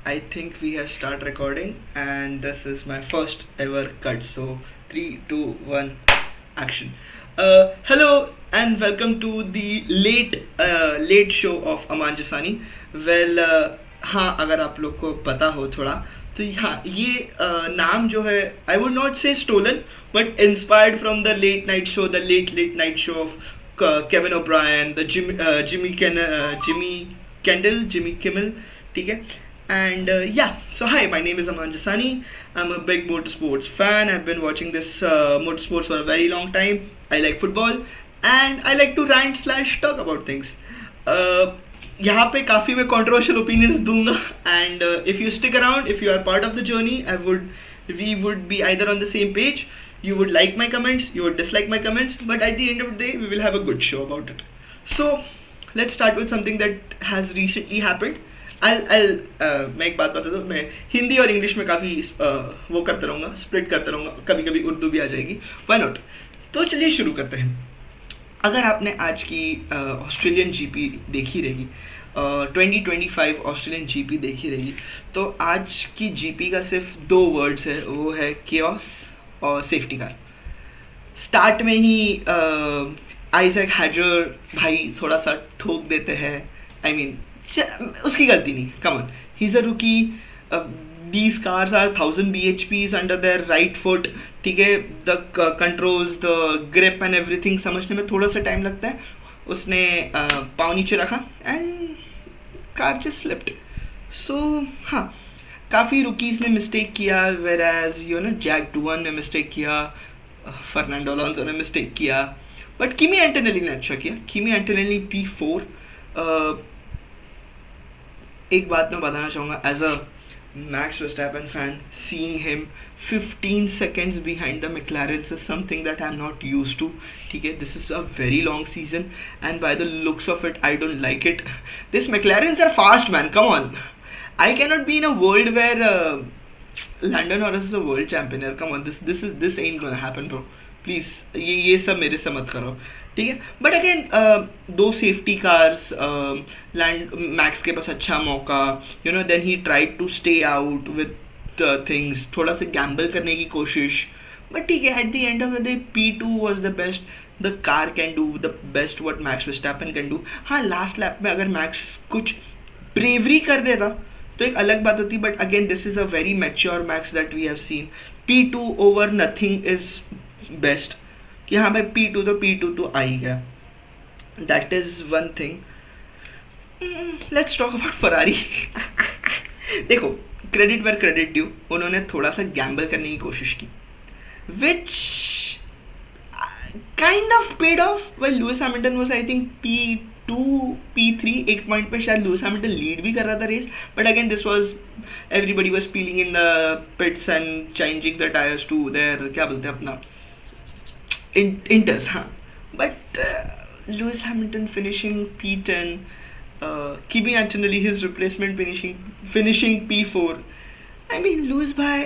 I think we have started recording, and this is my first ever cut. So, three, two, one, action. Hello and welcome to the late show of Aman Jasani. Well, हाँ अगर आप लोग को पता हो थोड़ा तो हाँ ये नाम जो है I would not say stolen but inspired from the late night show, the late night show of Kevin O'Brien, the Jimmy Kendall, Jimmy Kimmel, ठीक है. And yeah, so hi, my name is Aman Jasani. I'm a big motorsports fan. I've been watching this motorsports for a very long time. I like football and I like to rant slash talk about things. यहाँ पे काफ़ी मैं controversial opinions दूंगा and if you stick around, if you are part of the journey, we would be either on the same page. You would like my comments, you would dislike my comments, but at the end of the day, we will have a good show about it. So let's start with something that has recently happened. मैं एक बात बता दूँ, मैं हिंदी और English में काफ़ी वो करता रहूँगा, स्प्लिट करता रहूँगा, कभी कभी उर्दू भी आ जाएगी, व्हाई नॉट. तो चलिए शुरू करते हैं. अगर आपने आज की ऑस्ट्रेलियन जीपी देखी रहेगी, 2025 ऑस्ट्रेलियन जीपी देखी रहेगी, तो आज की जीपी का सिर्फ दो वर्ड्स है, वो है केओस और सेफ्टी कार. स्टार्ट में ही आइजैक हैजर भाई थोड़ा सा ठोक देते हैं. आई मीन उसकी गलती नहीं, come on, he is a रुकी. These cars are 1000 bhps under their right foot, ठीक है. The controls, the grip and everything समझने में थोड़ा सा टाइम लगता है. उसने पाँव नीचे रखा and car just slipped. So हाँ, काफ़ी रुकीज़ ने मिस्टेक किया, where as you know Jack Doohan ने मिस्टेक किया, फर्नांडो अलोंसो ने मिस्टेक किया, बट किमी एंटोनेली ने अच्छा किया. Kimi Antonelli P4. एक बात मैं बताना चाहूँगा, as a Max Verstappen fan, seeing him 15 seconds behind the McLarens is something that I'm not used to. ठीक है, this is a very long season and by the looks of it, I don't like it. This McLarens are fast, man. Come on. I cannot be in a world where Lando Norris is a world champion. Come on, this ain't gonna happen, bro. Please, ये सब मेरे से मत करो, ठीक है. But again दो safety cars, land Max के पास अच्छा मौका, you know, then he tried to stay out with things, थोड़ा सा गैम्बल करने की कोशिश, बट ठीक है. At the end of the day P2 was the best. The car can do the best what Max Verstappen can do. हाँ, last lap में अगर मैक्स कुछ ब्रेवरी कर देता तो एक अलग बात होती, but again this is a very mature Max that we have seen. P2 over nothing is best. कि हाँ भाई P2 तो आ ही गया. That is one thing. Let's talk about Ferrari. देखो, क्रेडिट वेयर क्रेडिट ड्यू, उन्होंने थोड़ा सा गैम्बल करने की कोशिश की, which kind of paid off. Well, Lewis Hamilton was I think P2 P3, एक पॉइंट पे शायद लुइस हैमिल्टन लीड भी कर रहा था race, but again this was everybody was peeling in the pits and changing the tyres to their, क्या बोलते हैं अपना, इंटर्स. हाँ, but Lewis Hamilton finishing P10, Kimi Antonelli his replacement finishing P4. I mean, Lewis भाई,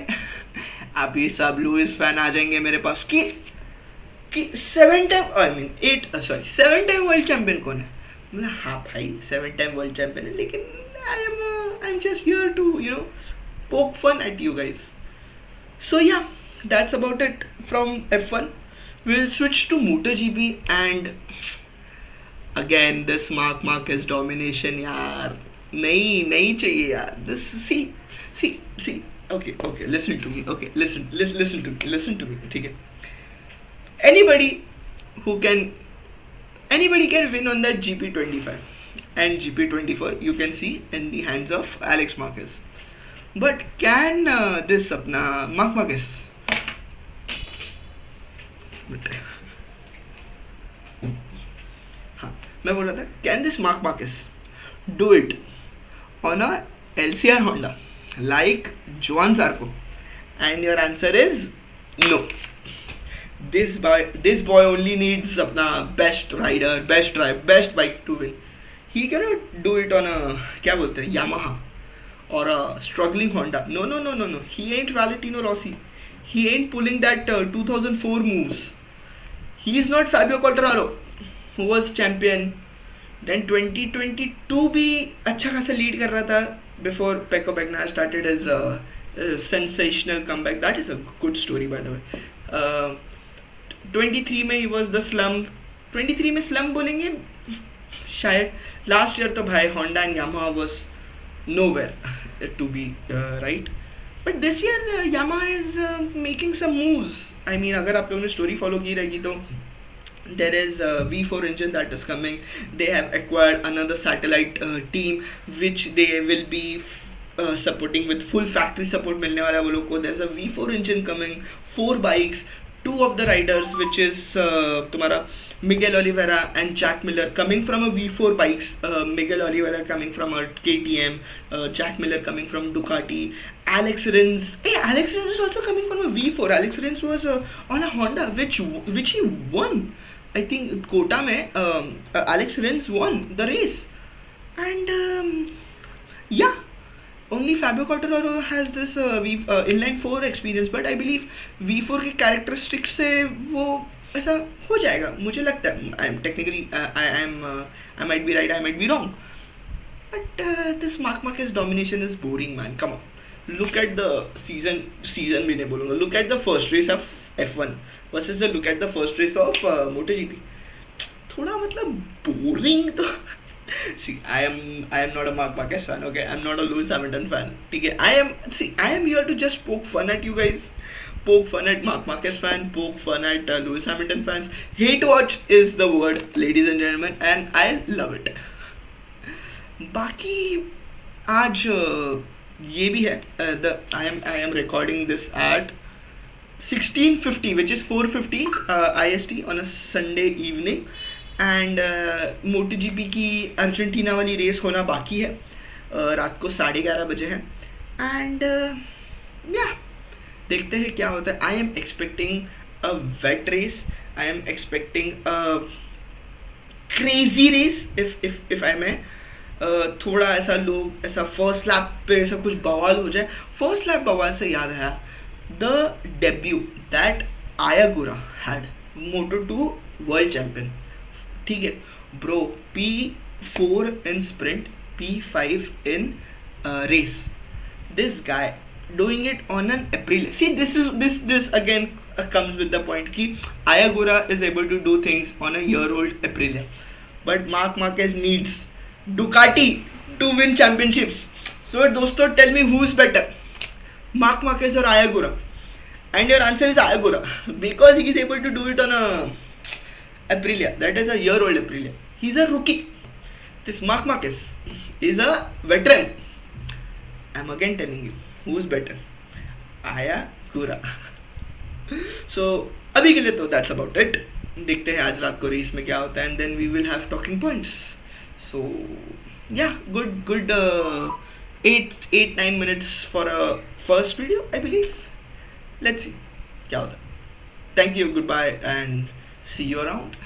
आप ये सब Louis fan आ जाएंगे मेरे पास कि 7 टाइम वर्ल्ड चैम्पियन कौन है. मतलब हाँ भाई, 7 टाइम वर्ल्ड चैम्पियन है, लेकिन I am just here to you know poke fun at you guys. So yeah, that's about it from F1. We'll switch to MotoGP and again this Marc Marquez domination, यार नहीं चाहिए यार. This see. Okay, listen to me. Okay, listen to me. ठीक है. Anybody can win on that GP25 and GP24. You can see in the hands of Alex Marquez. But can this अपना Marc Marquez, हाँ मैं बोल रहा था, can this Marc Marquez do it on a LCR Honda like Joan Zarco? And your answer is no. This boy only needs अपना best rider, best drive, best bike to win. He cannot do it on a, क्या बोलते हैं, Yamaha or a struggling Honda. No. He ain't Valentino Rossi. He ain't pulling that 2004 moves. He is not Fabio Quartararo, who was champion then 2022 भी अच्छा खासा lead कर रहा था before Pecco Bagnaia started his sensational comeback. That is a good story by the way. 23 में he was the slum. 23 में slum बोलेंगे शायद. लास्ट ईयर तो भाई Honda and Yamaha was nowhere to be right. But this year Yamaha is making some moves. I mean अगर आप लोगों ने स्टोरी फॉलो की रहेगी तो there is a V4 engine that is coming. They have acquired another satellite team which they will be supporting with full factory support मिलने वाला है वो लोग को. There's a V4 engine coming, 4 bikes, 2 of the riders which is तुम्हारा Miguel Oliveira and Jack Miller coming from a V4 bikes. Miguel Oliveira coming from a KTM, Jack Miller coming from Ducati. Alex Rins, Alex Rins is also coming from a V4. Alex Rins was on a Honda which he won. I think Kota में Alex Rins won the race. And yeah, only Fabio Quartararo has this inline 4 experience, but I believe V4 के characteristics से वो ऐसा हो जाएगा मुझे लगता है. I am technically I might be right, I might be wrong, but this Marc Marquez domination is boring, man. Come on, look at the season भी नहीं बोलूँगा. Look at the first race of F1 versus the look at the first race of MotoGP. थोड़ा मतलब boring तो. See, I am not a Marc Marquez fan, okay? I'm not a Lewis Hamilton fan. Okay, I am here to just poke fun at you guys. Poke fun at Marc Marquez fan, poke fun at Lewis Hamilton fans. Hate watch is the word, ladies and gentlemen, and I love it. बाकी आज ये भी है. I am recording this at 16:50, which is 4:50 IST on a Sunday evening. And MotoGP की Argentina वाली race होना बाकी है. रात को 11:30 बजे है. एंड या देखते हैं क्या होता है. I am expecting a wet race. I am expecting a crazy race if I may. थोड़ा ऐसा लोग ऐसा फर्स्ट लैप पे ऐसा कुछ बवाल हो जाए. फर्स्ट लैप बवाल से याद आया the debut that Ogura had, Moto2 world champion. ठीक है bro. P4 in sprint, P5 in race. This guy doing it on an Aprilia. See, this again comes with the point कि Ayagura is able to do things on a year-old Aprilia, but Marc Marquez needs Ducati to win championships. So दोस्तों, tell me who's better, Marc Marquez or Ayagura? And your answer is Ayagura because he is able to do it on a Aprilia. That is a year-old Aprilia. He's a rookie. This Marc Marquez is a veteran. I'm again telling you, who's better? Ayagura. So अभी के लिए तो that's about it. देखते हैं आज रात को race में क्या होता है, and then we will have talking points. So yeah, good 8-9 minutes for a first video, I believe. Let's see क्या होता है. Thank you, goodbye, and see you around.